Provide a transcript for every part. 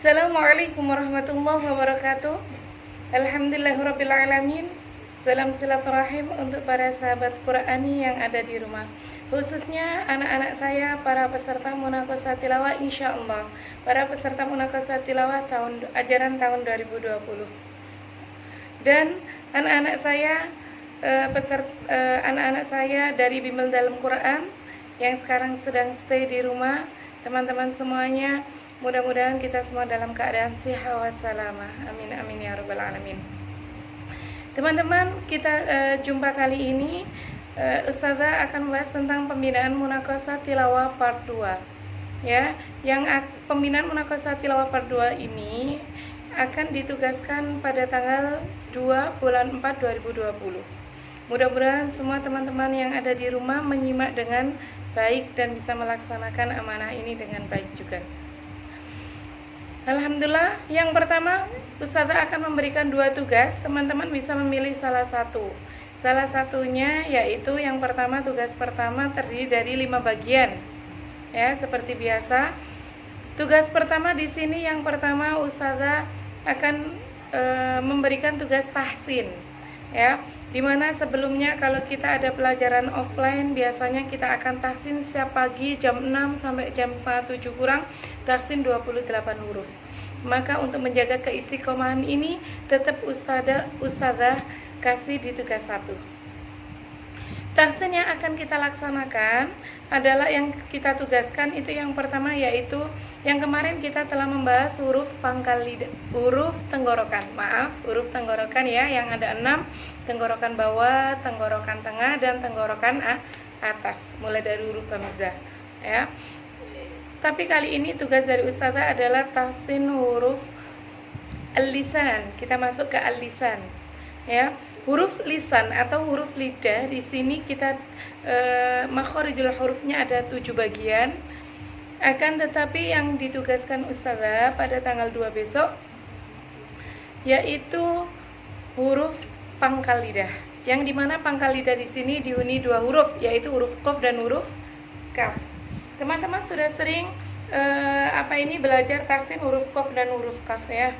Assalamualaikum warahmatullahi wabarakatuh. Alhamdulillahirrabbilalamin. Salam silaturahim untuk para sahabat Qur'ani yang ada di rumah, khususnya anak-anak saya, para peserta Munaqashah Tilawah insyaallah, para peserta Munaqashah Tilawah ajaran tahun 2020. Dan anak-anak saya anak-anak saya dari Bimbel Dalam Quran yang sekarang sedang stay di rumah. Teman-teman semuanya, mudah-mudahan kita semua dalam keadaan sehat wassalamah. Amin amin ya rabbal alamin. Teman-teman, kita jumpa kali ini Ustazah akan membahas tentang pembinaan Munaqashah Tilawah part 2. Ya, yang pembinaan Munaqashah Tilawah part 2 ini akan ditugaskan pada tanggal 2 bulan 4 2020. Mudah-mudahan semua teman-teman yang ada di rumah menyimak dengan baik dan bisa melaksanakan amanah ini dengan baik juga. Alhamdulillah, yang pertama Ustazah akan memberikan 2 tugas. Teman-teman bisa memilih salah satu. Salah satunya yaitu yang pertama, tugas pertama terdiri dari 5 bagian. Ya, seperti biasa. Tugas pertama di sini, yang pertama Ustazah akan memberikan tugas tahsin. Ya, dimana sebelumnya kalau kita ada pelajaran offline, biasanya kita akan tahsin setiap pagi jam 6 sampai jam setengah 7 kurang, tahsin 28 huruf. Maka untuk menjaga keistiqomahan ini, tetap Ustazah kasih di tugas 1. Tahsin yang akan kita laksanakan adalah yang kita tugaskan itu yang pertama, yaitu yang kemarin kita telah membahas huruf pangkal lidah, huruf tenggorokan. Huruf tenggorokan ya, yang ada 6, tenggorokan bawah, tenggorokan tengah, dan tenggorokan atas, mulai dari huruf hamzah ya. Tapi kali ini tugas dari Ustazah adalah tahsin huruf al-lisan. Kita masuk ke al-lisan ya. Huruf lisan atau huruf lidah di sini kita makharijul hurufnya ada 7 bagian. Akan tetapi yang ditugaskan Ustazah pada tanggal 2 besok yaitu huruf pangkal lidah. Yang dimana pangkal lidah di sini dihuni 2 huruf, yaitu huruf qaf dan huruf kaf. Teman-teman sudah sering belajar tahsin huruf qaf dan huruf kaf ya.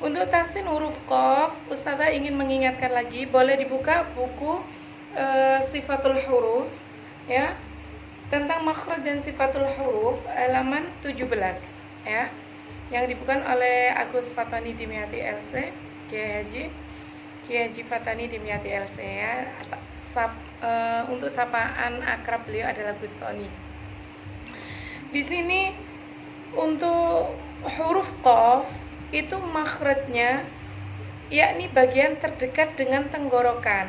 Untuk tahsin huruf qaf, Ustazah ingin mengingatkan lagi, boleh dibuka buku Sifatul Huruf ya, tentang makhraj dan sifatul huruf halaman 17 ya, yang dibuka oleh Agus Fatani Dimyati LC, Kiai Haji Fatani Dimyati LC ya. Untuk sapaan akrab beliau adalah Gus Tony. Di sini untuk huruf qaf itu makhrajnya yakni bagian terdekat dengan tenggorokan,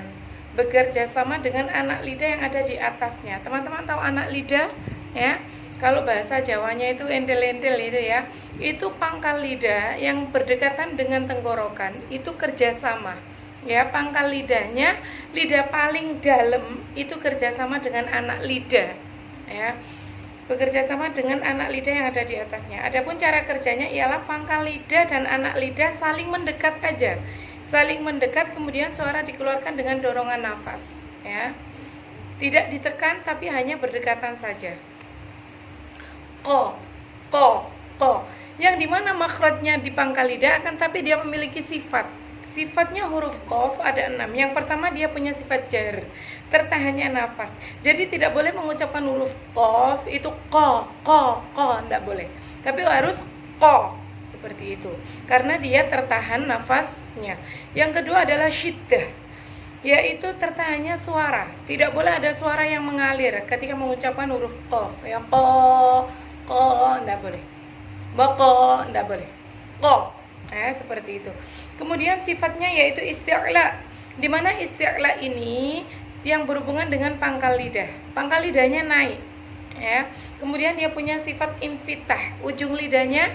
bekerja sama dengan anak lidah yang ada di atasnya. Teman-teman tahu anak lidah ya? Kalau bahasa Jawanya itu endel-endel itu ya. Itu pangkal lidah yang berdekatan dengan tenggorokan, itu kerjasama ya. Pangkal lidahnya, lidah paling dalam itu kerjasama dengan anak lidah ya, bekerja sama dengan anak lidah yang ada di atasnya. Adapun cara kerjanya ialah pangkal lidah dan anak lidah saling mendekat aja, saling mendekat, kemudian suara dikeluarkan dengan dorongan nafas ya, tidak ditekan tapi hanya berdekatan saja. Ko, yang dimana makhrajnya di pangkal lidah, akan tapi dia memiliki sifat. Sifatnya huruf qaf ada 6. Yang pertama, dia punya sifat jar, tertahannya nafas. Jadi tidak boleh mengucapkan huruf qaf itu ko, tidak boleh. Tapi harus ko, seperti itu, karena dia tertahan nafasnya. Yang kedua adalah syiddah, yaitu tertahannya suara. Tidak boleh ada suara yang mengalir ketika mengucapkan huruf qaf ya. Ko, tidak boleh. Bako, tidak boleh. Ko, seperti itu. Kemudian sifatnya yaitu isti'la, di mana isti'la ini yang berhubungan dengan pangkal lidah. Pangkal lidahnya naik ya. Kemudian dia punya sifat infitah, ujung lidahnya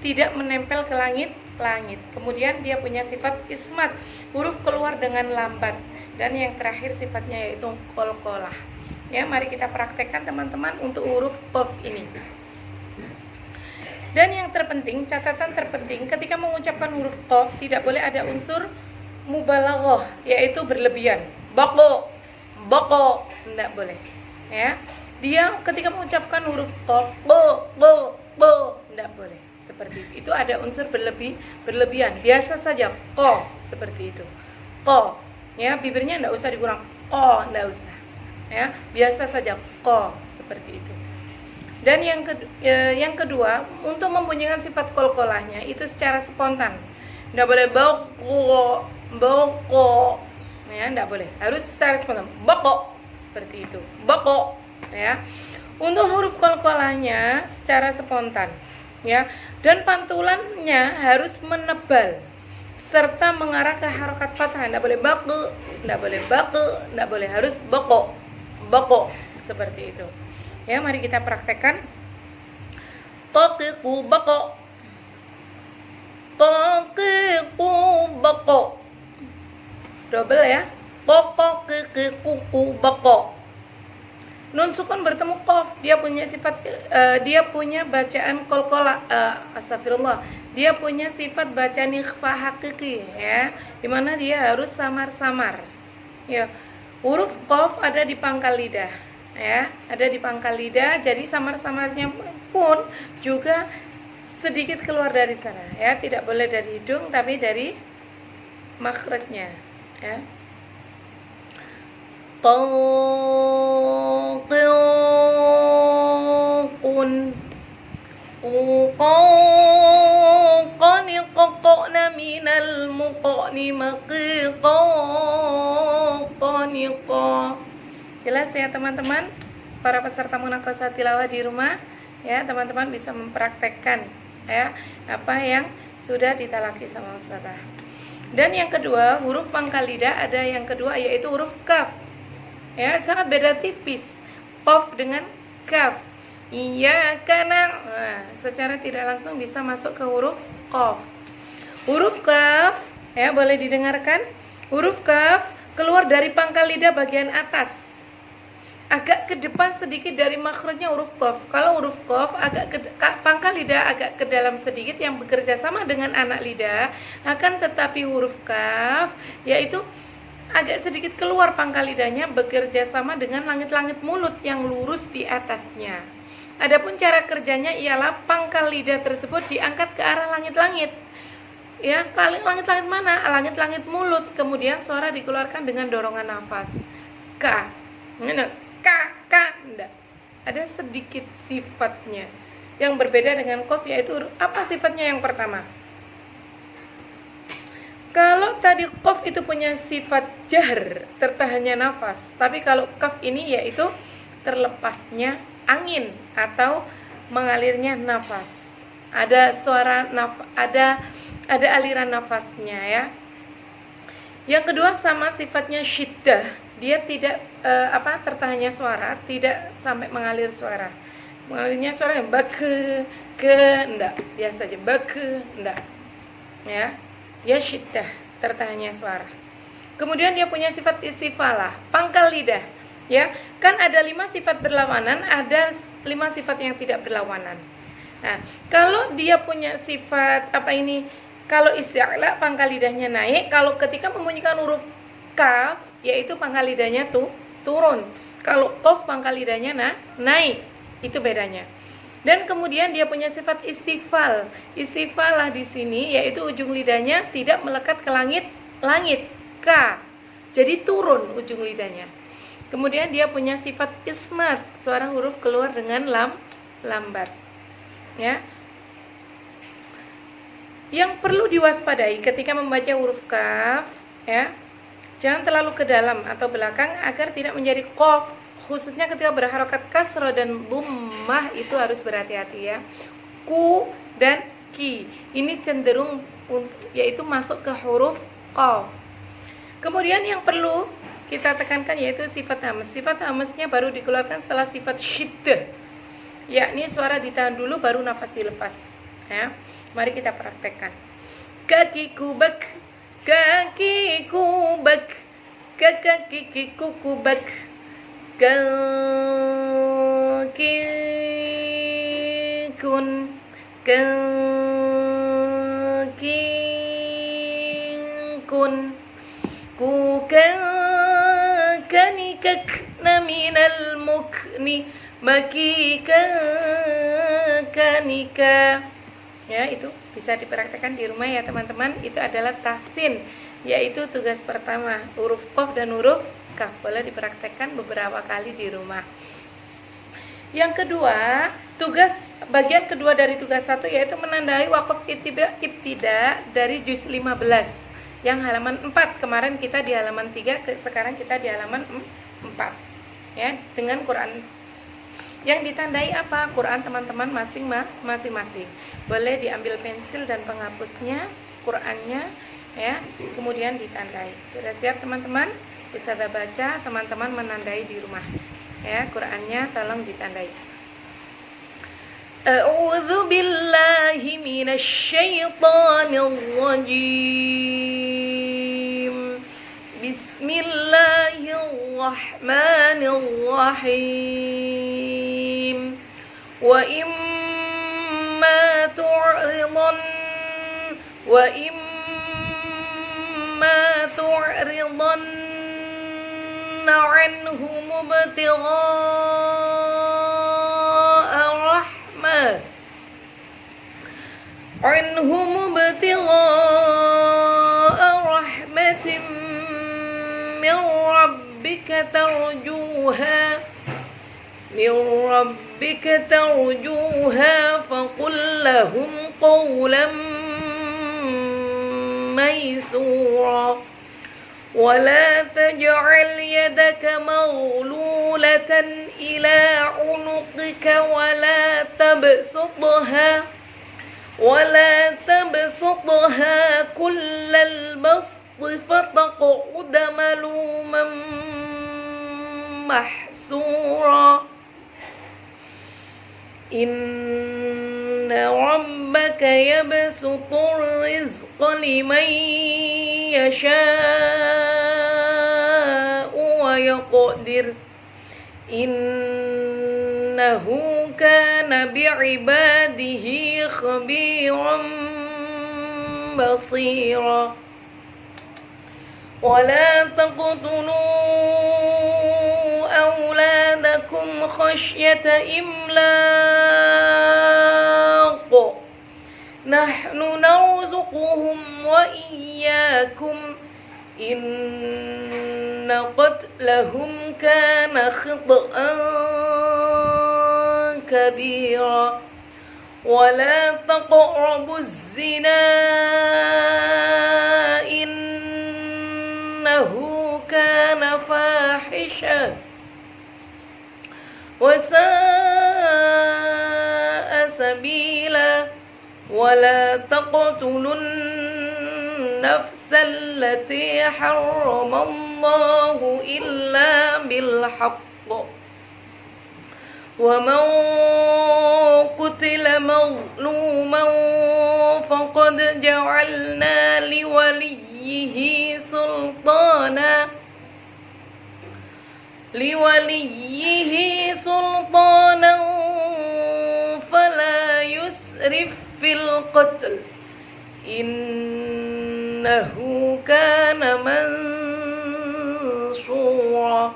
tidak menempel ke langit. Kemudian dia punya sifat ismat, huruf keluar dengan lambat. Dan yang terakhir sifatnya yaitu qalqalah. Ya, mari kita praktekkan teman-teman untuk huruf qaf ini. Dan yang terpenting, catatan terpenting ketika mengucapkan huruf qaf, tidak boleh ada unsur mubalaghah, yaitu berlebihan. Bako, tidak boleh ya. Dia ketika mengucapkan huruf qaf, tidak boleh. seperti itu. Itu ada unsur berlebihan. Biasa saja ko seperti itu. Ko, ya, bibirnya enggak usah dikurang. Ko, enggak usah. Ya, biasa saja ko seperti itu. Dan yang kedua, untuk membunyikan sifat kolkolahnya itu secara spontan. Enggak boleh boko, ya, enggak boleh. Harus secara spontan. Boko seperti itu. Boko, ya. Untuk huruf kolkolahnya secara spontan, ya. Dan pantulannya harus menebal serta mengarah ke harokat fathah. Enggak boleh baku, enggak boleh baku, enggak boleh, harus boko. Boko seperti itu. Ya, mari kita praktekkan. Toqiqu bako. Toqiqu bako. Double ya. Toqiqu bako. Nun sukun bertemu qaf, dia punya sifat dia punya bacaan qalqalah, astagfirullah. Dia punya sifat bacaan ikhfa hakiki, ya. Di mana dia harus samar-samar. Ya. Huruf qaf ada di pangkal lidah, ya, ada di pangkal lidah. Jadi samar-samarnya pun juga sedikit keluar dari sana, ya, tidak boleh dari hidung tapi dari makhrajnya, ya. Qun qani qaqna minal muqani maqiqa. Jelas ya teman-teman, para peserta munakasyah tilawah di rumah, ya, teman-teman bisa mempraktekkan, ya, apa yang sudah ditalaki sama ustazah. Dan yang kedua, huruf pangkal lidah ada yang kedua, yaitu huruf kaf. Ya, sangat beda tipis qaf dengan kaf. Iya karena secara tidak langsung bisa masuk ke huruf qaf. Huruf kaf, ya, boleh didengarkan. Huruf kaf keluar dari pangkal lidah bagian atas, agak ke depan sedikit dari makhrajnya huruf qaf. Kalau huruf qaf pangkal lidah agak ke dalam sedikit yang bekerja sama dengan anak lidah, akan tetapi huruf kaf yaitu agak sedikit keluar pangkal lidahnya, bekerja sama dengan langit-langit mulut yang lurus di atasnya. Adapun cara kerjanya ialah pangkal lidah tersebut diangkat ke arah langit-langit. Ya, langit-langit mana? Langit-langit mulut. Kemudian suara dikeluarkan dengan dorongan nafas. Ka. Enggak. Ada sedikit sifatnya yang berbeda dengan qaf, yaitu apa sifatnya yang pertama? Kalau tadi qaf itu punya sifat jahr, tertahannya nafas. Tapi kalau kaf ini yaitu terlepasnya angin atau mengalirnya nafas. Ada suara ada aliran nafasnya, ya. Yang kedua sama sifatnya syiddah, dia tidak tertahannya suara, tidak sampai mengalir suara. Mengalirnya suara yang bake enggak, biasa aja bake enggak. Ya. Dia syiddah, tertahannya suara. Kemudian dia punya sifat istifalah, pangkal lidah. Ya, kan ada 5 sifat berlawanan, ada 5 sifat yang tidak berlawanan. Nah, kalau dia punya sifat kalau isti'la pangkal lidahnya naik, kalau ketika membunyikan huruf kaf yaitu pangkal lidahnya turun. Kalau qaf pangkal lidahnya naik. Itu bedanya. Dan kemudian dia punya sifat istifal. Istifalah di sini yaitu ujung lidahnya tidak melekat ke langit. Ka. Jadi turun ujung lidahnya. Kemudian dia punya sifat ismat, suara huruf keluar dengan lambat. Ya. Yang perlu diwaspadai ketika membaca huruf kaf, ya, jangan terlalu ke dalam atau belakang agar tidak menjadi qaf, khususnya ketika berharokat kasroh dan dhammah itu harus berhati-hati, ya. Ku dan ki ini cenderung yaitu masuk ke huruf qaf. Kemudian yang perlu kita tekankan yaitu sifat hamas. Sifat hamasnya baru dikeluarkan setelah sifat syiddah, yakni suara ditahan dulu baru nafas dilepas, ya. Mari kita praktekkan. Kaki kubak, kaki kubak, kaki kubak, kaki kun, kaki kun, ku kani kakna minal mukni, maki kanika. Ya, itu bisa dipraktekkan di rumah ya teman-teman. Itu adalah tahsin, yaitu tugas pertama, huruf qaf dan huruf kaf. Boleh dipraktekkan beberapa kali di rumah. Yang kedua, bagian kedua dari tugas 1 yaitu menandai wakaf ibtida dari juz 15 yang halaman 4. Kemarin kita di halaman 3, sekarang kita di halaman 4 ya, dengan Quran. Yang ditandai apa? Quran teman-teman masing-masing. Boleh diambil pensil dan penghapusnya, Qurannya ya, kemudian ditandai. Sudah siap teman-teman? Ustazah baca, teman-teman menandai di rumah. Ya, Qurannya tolong ditandai. A'udzu billahi minasy syaithanir rajim. Bismillahirrahmanirrahim. Wa imma tu'ridan anhum ibtigha'a rahmatin min rabbika tarjuha faqul lahum qawlan maysura. ولا تجعل يدك مغلولة إلى عنقك ولا تبسطها كل البسط فتقعد ملوما محسورا. إن ربك يبسط الرزق لمن يشاء ويقدر إنه كان بعباده خبيرا بصيرا. ولا تقتلوا أولادكم خشية إملاق نحن نرزقهم وإياكم إن قتلهم كان خطأ كبيرا. ولا تقربوا الزنا إنه كان فاحشة وساء سبيلا. ولا تقتلوا النفس التي حرم الله إلا بالحق. ومن قتل مظلوما فقد جعلنا لوليه سلطانا فلا يسرف في القتل إنه كان منصورا.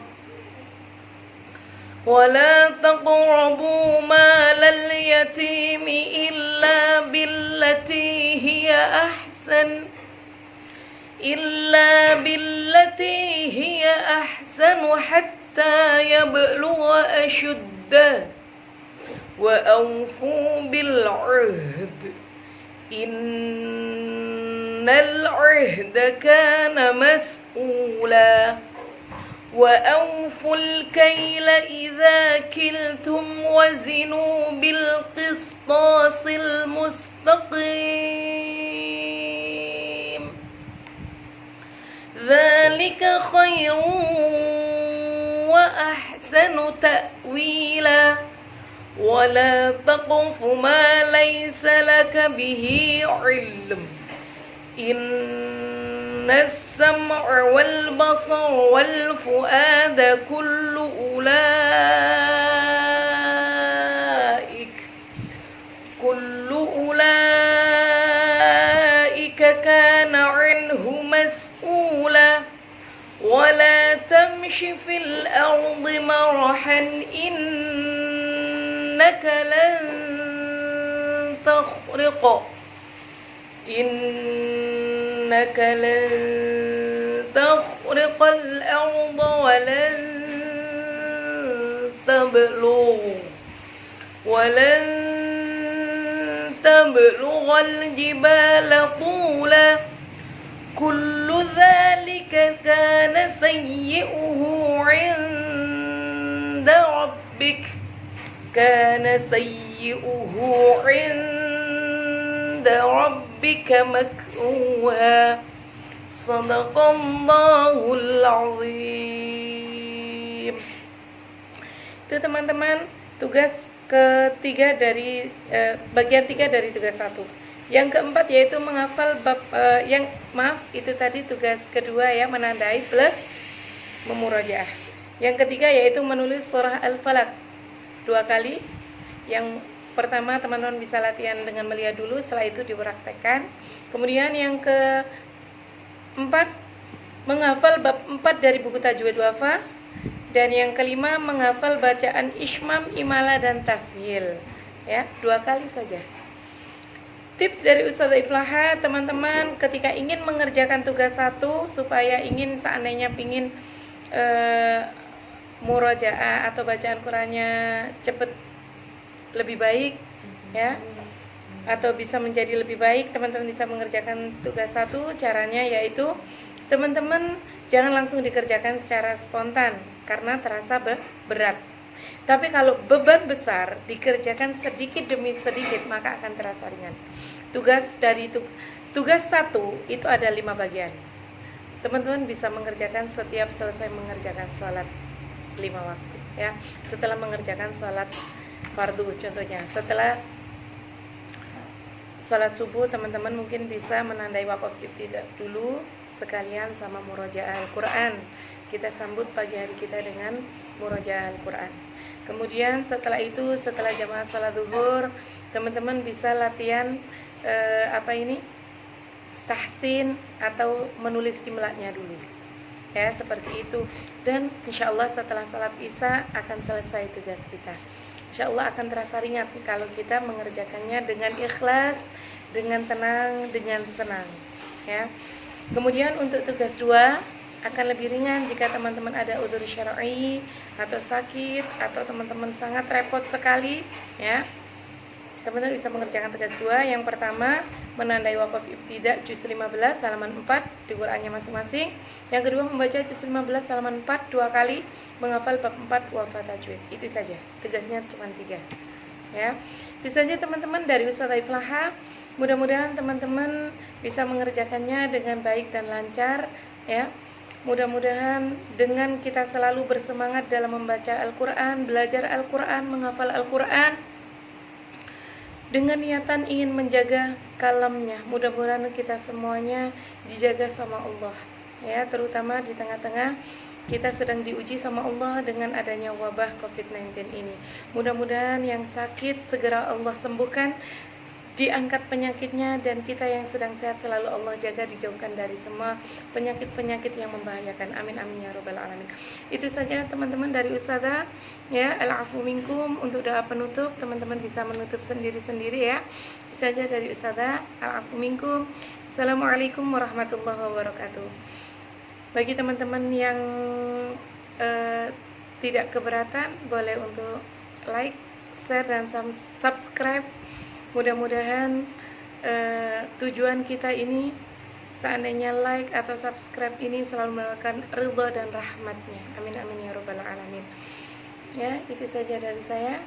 ولا تقربوا مال اليتيم إلا بالتي هي أحسن حتى يبلغ أشده. وأوفوا بالعهد إن العهد كان مسؤولا. وأوفوا الكيل إذا كلتم وزنوا بالقسطاس المستقيم ذلك خير وأحسن تأويلا. ولا تقف ما ليس لك به علم إن السمع والبصر والفؤاد كل أولئك كان عنه مسؤولا. ولا تمش في الأرض مرحا إنك لن تخرق إنك لن تخرق الأرض ولن تبلغ الجبال طولا كل ذلك كان سيئه عند ربك مكروها صدق الله العظيم. Itu teman-teman tugas ketiga dari bagian 3 dari tugas 1. Yang keempat yaitu menghafal bab itu tadi tugas kedua ya, menandai plus memurojaah. Yang ketiga yaitu menulis surah Al-Falaq 2 kali. Yang pertama teman-teman bisa latihan dengan melihat dulu, setelah itu dipraktekkan. Kemudian yang keempat menghafal bab 4 dari buku Tajwid Wafa. Dan yang kelima menghafal bacaan Ishmam, Imala dan Tasyil ya, 2 kali saja. Tips dari Ustazah Iflaha, teman-teman ketika ingin mengerjakan tugas 1 supaya ingin seandainya pingin murojaah atau bacaan Qur'annya cepet lebih baik ya, atau bisa menjadi lebih baik, teman-teman bisa mengerjakan tugas 1. Caranya yaitu teman-teman jangan langsung dikerjakan secara spontan karena terasa berat. Tapi kalau beban besar dikerjakan sedikit demi sedikit maka akan terasa ringan. Tugas 1 itu ada 5 bagian. Teman-teman bisa mengerjakan setiap selesai mengerjakan sholat 5 waktu ya. Setelah mengerjakan sholat fardu contohnya, setelah sholat subuh teman-teman mungkin bisa menandai wakaf ibtidah dulu sekalian sama murojaah Al-Quran. Kita sambut pagi hari kita dengan murojaah Al-Quran. Kemudian setelah itu, setelah jamaah salat zuhur, teman-teman bisa latihan tahsin atau menulis imlanya dulu ya, seperti itu. Dan insya Allah setelah salat isya akan selesai tugas kita. Insya Allah akan terasa ringan kalau kita mengerjakannya dengan ikhlas, dengan tenang, dengan senang ya. Kemudian untuk tugas 2 akan lebih ringan jika teman-teman ada udzur syar'i atau sakit atau teman-teman sangat repot sekali ya. Teman-teman bisa mengerjakan tugas 2. Yang pertama menandai wakaf ibtidah juz 15 halaman 4 di Qur'annya masing-masing. Yang kedua membaca juz 15 halaman 4 2 kali, menghafal bab 4 Wafa Tajwid. Itu saja. Tugasnya cuma 3 ya. Itu saja teman-teman dari Ustazah Iflaha. Mudah-mudahan teman-teman bisa mengerjakannya dengan baik dan lancar ya. Mudah-mudahan dengan kita selalu bersemangat dalam membaca Al-Quran, belajar Al-Quran, menghafal Al-Quran dengan niatan ingin menjaga kalamnya. Mudah-mudahan kita semuanya dijaga sama Allah ya, terutama di tengah-tengah kita sedang diuji sama Allah dengan adanya wabah COVID-19 ini. Mudah-mudahan yang sakit segera Allah sembuhkan, diangkat penyakitnya, dan kita yang sedang sehat selalu Allah jaga, dijauhkan dari semua penyakit-penyakit yang membahayakan. Amin amin ya rabbal alamin. Itu saja teman-teman dari Ustazah ya. Al-afu minkum. Untuk doa penutup teman-teman bisa menutup sendiri-sendiri ya. Itu saja dari Ustazah. Al-afu minkum. Assalamualaikum warahmatullahi wabarakatuh. Bagi teman-teman yang tidak keberatan boleh untuk like, share dan subscribe. Mudah-mudahan tujuan kita ini seandainya like atau subscribe ini selalu mendapatkan ridha dan rahmatnya. Amin amin ya rabbal alamin. Ya, itu saja dari saya.